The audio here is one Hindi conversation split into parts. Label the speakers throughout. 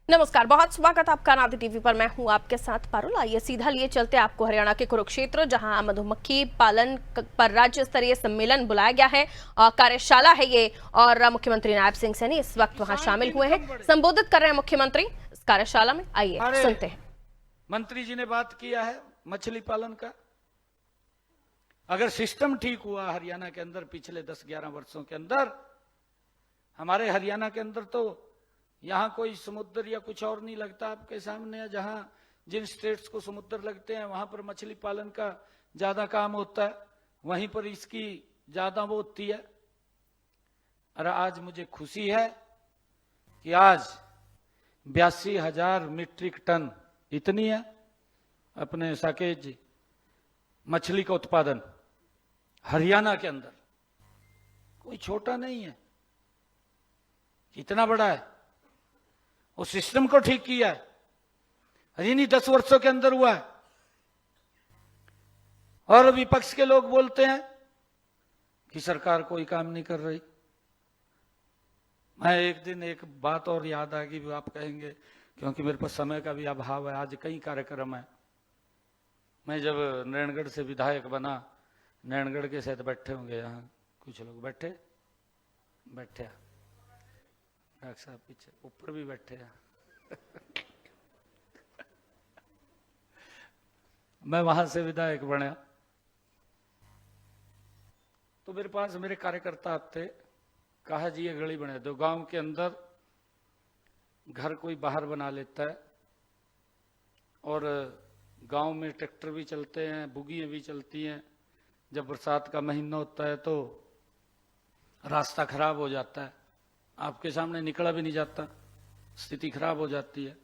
Speaker 1: नमस्कार, बहुत स्वागत आपका नादी टीवी पर। मैं हूं आपके साथ पारुल। आइए सीधा लिए चलते आपको हरियाणा के कुरुक्षेत्र, जहां मधुमक्खी पालन पर राज्य स्तरीय सम्मेलन बुलाया गया है और कार्यशाला है ये, और मुख्यमंत्री नायब सिंह सैनी इस वक्त वहां शामिल हुए हैं। संबोधित कर रहे हैं मुख्यमंत्री इस कार्यशाला में। आइए सुनते हैं।
Speaker 2: मंत्री जी ने बात किया है मछली पालन का। अगर सिस्टम ठीक हुआ हरियाणा के अंदर पिछले 10-11 वर्षों के अंदर, हमारे हरियाणा के अंदर तो यहां कोई समुद्र या कुछ और नहीं लगता आपके सामने। जहां जिन स्टेट्स को समुद्र लगते हैं वहां पर मछली पालन का ज्यादा काम होता है, वहीं पर इसकी ज्यादा वो होती है। और आज मुझे खुशी है कि आज 82,000 मीट्रिक टन इतनी है अपने साकेज मछली का उत्पादन हरियाणा के अंदर। कोई छोटा नहीं है, इतना बड़ा है। उस सिस्टम को ठीक किया है, अरे नहीं 10 वर्षों के अंदर हुआ है। और विपक्ष के लोग बोलते हैं कि सरकार कोई काम नहीं कर रही। मैं एक दिन एक बात और याद आ गई, आप कहेंगे क्योंकि मेरे पास समय का भी अभाव है, आज कई कार्यक्रम है। मैं जब नैनगढ़ से विधायक बना, नैनगढ़ के साथ बैठे होंगे यहाँ कुछ लोग, बैठे डॉक्टर साहब पीछे ऊपर भी बैठे हैं मैं वहां से विधायक बना तो मेरे पास मेरे कार्यकर्ता आते, कहा जी ये गली बना दो। गांव के अंदर घर कोई बाहर बना लेता है और गांव में ट्रैक्टर भी चलते हैं, बुगियां भी चलती हैं। जब बरसात का महीना होता है तो रास्ता खराब हो जाता है, आपके सामने निकला भी नहीं जाता, स्थिति खराब हो जाती है।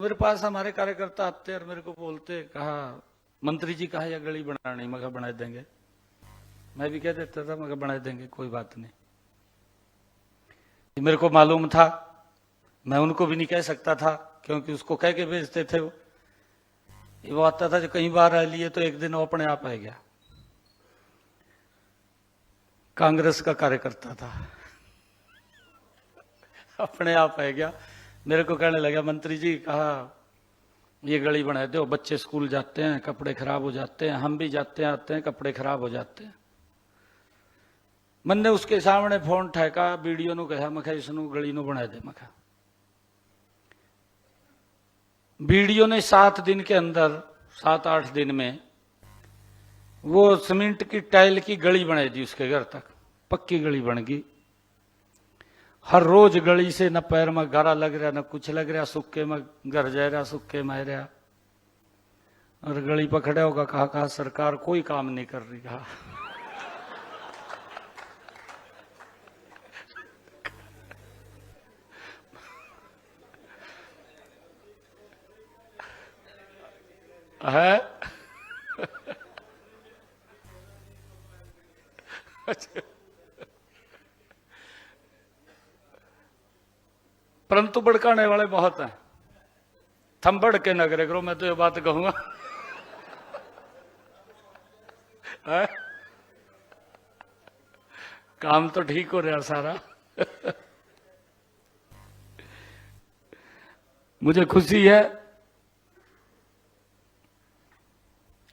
Speaker 2: मेरे पास हमारे कार्यकर्ता आते और मेरे को बोलते, कहा मंत्री जी कहा यह गली बनानी, मगर बना देंगे। मैं भी कह देता था मगर बना देंगे, कोई बात नहीं। मेरे को मालूम था, मैं उनको भी नहीं कह सकता था क्योंकि उसको कह के भेजते थे। वो आता था जो कई बार आ लिए तो एक दिन वो अपने आप आ गया। कांग्रेस का कार्यकर्ता था, अपने आप आ गया। मेरे को कहने लगा मंत्री जी कहा ये गली बना दो, बच्चे स्कूल जाते हैं कपड़े खराब हो जाते हैं, हम भी जाते हैं आते हैं कपड़े खराब हो जाते हैं। मैंने उसके सामने फोन ठेका, वीडियो नु कहा मैं इसनू गली नु बना दे। मैं वीडियो ने 7 दिन के अंदर 7-8 दिन में वो सीमेंट की टाइल की गली बना दी, उसके घर तक पक्की गली बन गई। हर रोज गली से न पैर में गारा लग रहा न कुछ लग रहा, सूखे में घर जा रहा, सूखे में रहा। और गली पर खड़ा होगा, कहा सरकार कोई काम नहीं कर रही। कहा है परंतु भड़काने वाले बहुत हैं। थम भड़के न करे करो, मैं तो ये बात कहूंगा काम तो ठीक हो रहा सारा मुझे खुशी है।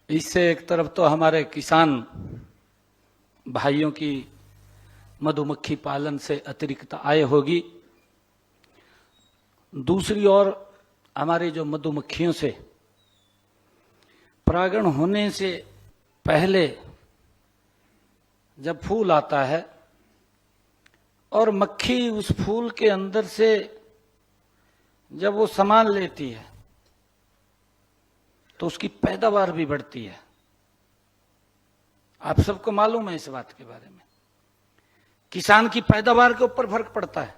Speaker 2: इससे एक तरफ तो हमारे किसान भाइयों की मधुमक्खी पालन से अतिरिक्त आय होगी, दूसरी ओर हमारी जो मधुमक्खियों से परागण होने से पहले जब फूल आता है और मक्खी उस फूल के अंदर से जब वो सामान लेती है तो उसकी पैदावार भी बढ़ती है। आप सबको मालूम है इस बात के बारे में। किसान की पैदावार के ऊपर फर्क पड़ता है।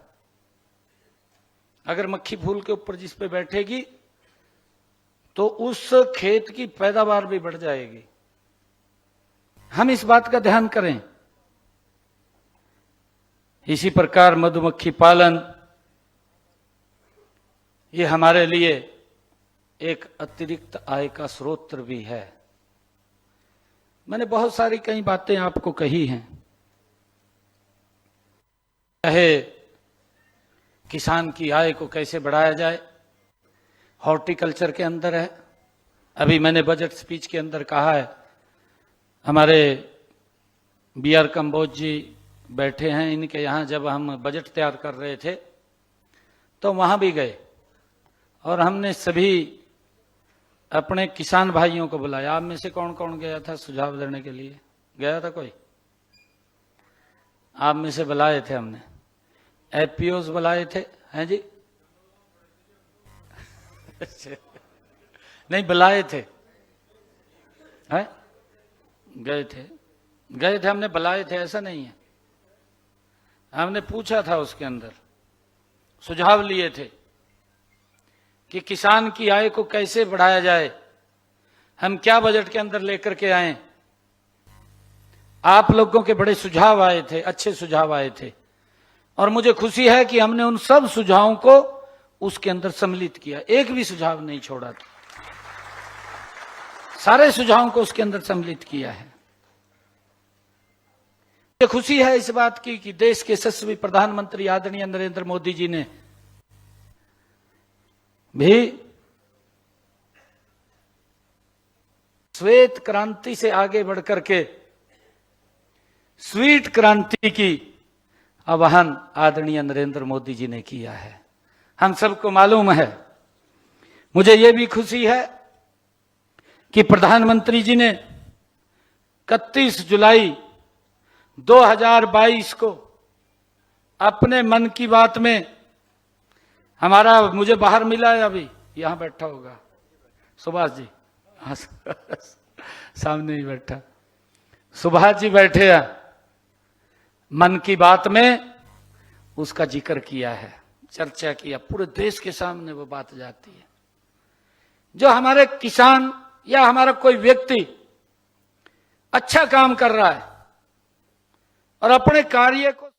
Speaker 2: अगर मक्खी फूल के ऊपर जिस पे बैठेगी तो उस खेत की पैदावार भी बढ़ जाएगी। हम इस बात का ध्यान करें। इसी प्रकार मधुमक्खी पालन ये हमारे लिए एक अतिरिक्त आय का स्रोत भी है। मैंने बहुत सारी कई बातें आपको कही हैं, चाहे किसान की आय को कैसे बढ़ाया जाए, हॉर्टिकल्चर के अंदर है। अभी मैंने बजट स्पीच के अंदर कहा है, हमारे BR कंबोज जी बैठे हैं, इनके यहाँ जब हम बजट तैयार कर रहे थे तो वहां भी गए और हमने सभी अपने किसान भाइयों को बुलाया। आप में से कौन कौन गया था सुझाव देने के लिए? गया था कोई? आप में से बुलाए थे हमने, FPOs बुलाए थे, हैं जी? नहीं बुलाए थे, हैं? गए थे हमने, बुलाए थे ऐसा नहीं है। हमने पूछा था, उसके अंदर सुझाव लिए थे कि किसान की आय को कैसे बढ़ाया जाए, हम क्या बजट के अंदर लेकर के आए। आप लोगों के बड़े सुझाव आए थे, अच्छे सुझाव आए थे और मुझे खुशी है कि हमने उन सब सुझावों को उसके अंदर सम्मिलित किया, एक भी सुझाव नहीं छोड़ा था, सारे सुझावों को उसके अंदर सम्मिलित किया है। मुझे खुशी है इस बात की कि देश के यशस्वी प्रधानमंत्री आदरणीय नरेंद्र मोदी जी ने भी श्वेत क्रांति से आगे बढ़कर के स्वीट क्रांति की आह्वान आदरणीय नरेंद्र मोदी जी ने किया है। हम सबको मालूम है, मुझे यह भी खुशी है कि प्रधानमंत्री जी ने 31 जुलाई 2022 को अपने मन की बात में, हमारा मुझे बाहर मिला है, अभी यहां बैठा होगा सुभाष जी, हाँ सामने ही बैठा सुभाष जी बैठे हैं, मन की बात में उसका जिक्र किया है, चर्चा किया, पूरे देश के सामने वो बात जाती है। जो हमारे किसान या हमारा कोई व्यक्ति अच्छा काम कर रहा है और अपने कार्य को